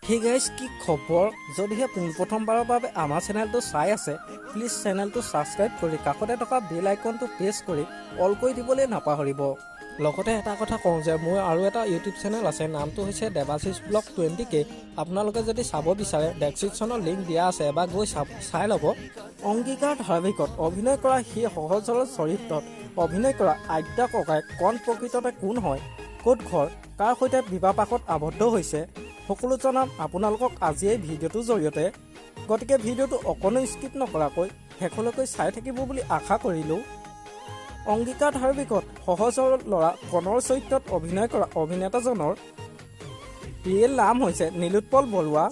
Hey guys কি খবৰ যদিহে পোনপ্ৰথমবাৰৰ বাবে আমাৰ চেনেলটো চাই আছে প্লিজ চেনেলটো ছাবস্ক্ৰাইব কৰি কাষতে থকা বেল আইকনটো প্ৰেছ কৰি অল কৰি দিবলৈ নাপাহৰিব। লগতে এটা কথা কওঁ যে মোৰ আৰু এটা ইউটিউব চেনেল আছে, নামটো হৈছে দেৱাশিষ ব্লগ 20K। আপোনালোকে যদি চাব বিচাৰে ডেছক্ৰিপশ্যনৰ লিংক দিয়া আছে, এবাৰ গৈ চাই ল'ব। অংগীকাৰ ধাৰাবাহিকত অভিনয় কৰা সেই সহজ সৰল চৰিত্ৰত অভিনয় কৰা আদ্যা ককায়েক কণ প্ৰকৃততে কোন হয়, ক'ত ঘৰ, কাৰ সৈতে বিবাহপাশত আবদ্ধ হৈছে, সকলো জনাম আপোনালোকক আজি এই ভিডিঅ'টোৰ জৰিয়তে। গতিকে ভিডিঅ'টো অকণো স্কিপ নকৰাকৈ শেষলৈকে চাই থাকিব বুলি আশা কৰিলোঁ। অংগীকাৰ ধাৰাবাহিকত সহজ সৰল ল'ৰা কণৰ চৰিত্ৰত অভিনয় কৰা অভিনেতাজনৰ ৰিয়েল নাম হৈছে নীলোৎপল বৰুৱা।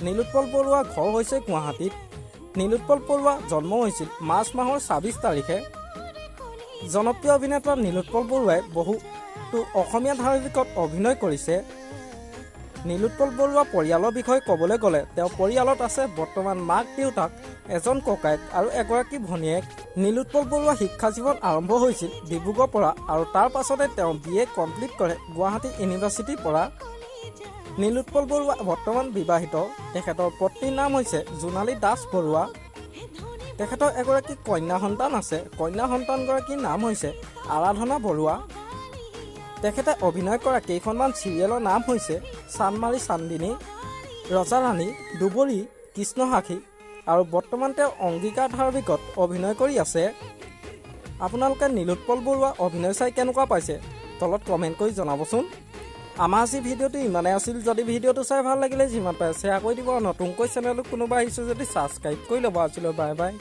নীলোৎপল বৰুৱা ঘৰ হৈছে গুৱাহাটীত। নীলোৎপল বৰুৱা জন্ম হৈছিল মাৰ্চ মাহৰ ২৬ তাৰিখে। জনপ্ৰিয় অভিনেতা নীলোৎপল বৰুৱাই বহুতো অসমীয়া ধাৰাবাহিকত অভিনয় কৰিছে। নীলোৎপল বৰুৱা পৰিয়ালৰ বিষয়ে ক'বলৈ গ'লে তেওঁৰ পৰিয়ালত আছে বৰ্তমান মাক দেউতাক, এজন ককায়েক আৰু এগৰাকী ভনীয়েক। নীলোৎপল বৰুৱা শিক্ষা জীৱন আৰম্ভ হৈছিল ডিব্ৰুগড়ৰ পৰা আৰু তাৰ পাছতে তেওঁ BA কমপ্লিট কৰে গুৱাহাটী ইউনিভাৰ্চিটিৰ পৰা। নীলোৎপল বৰুৱা বৰ্তমান বিবাহিত। তেখেতৰ পত্নীৰ নাম হৈছে জোনালী দাস বৰুৱা। তেখেতৰ এগৰাকী কন্যা সন্তান আছে। কন্যা সন্তানগৰাকীৰ নাম হৈছে আৰাধনা বৰুৱা। তেখেতে অভিনয় কৰা কেইখনমান চিৰিয়েলৰ নাম হৈছে চানমাৰি চান্দিনী, ৰজাৰাণী, দুবৰী, কৃষ্ণসাখী আৰু বৰ্তমান তেওঁ অংগীকাৰ ধাৰাবাহিকত অভিনয় কৰি আছে। আপোনালোকে নীলোৎপল বৰুৱা অভিনয় চাই কেনেকুৱা পাইছে তলত কমেণ্ট কৰি জনাবচোন। আমাৰ আজি ভিডিঅ'টো ইমানেই আছিল। যদি ভিডিঅ'টো চাই ভাল লাগিলে যিমান পাৰে শ্বেয়াৰ কৰি দিব। নতুনকৈ চেনেলটো কোনোবা আহিছে যদি ছাবস্ক্ৰাইব কৰি ল'ব। আজিলৈ বাই বাই।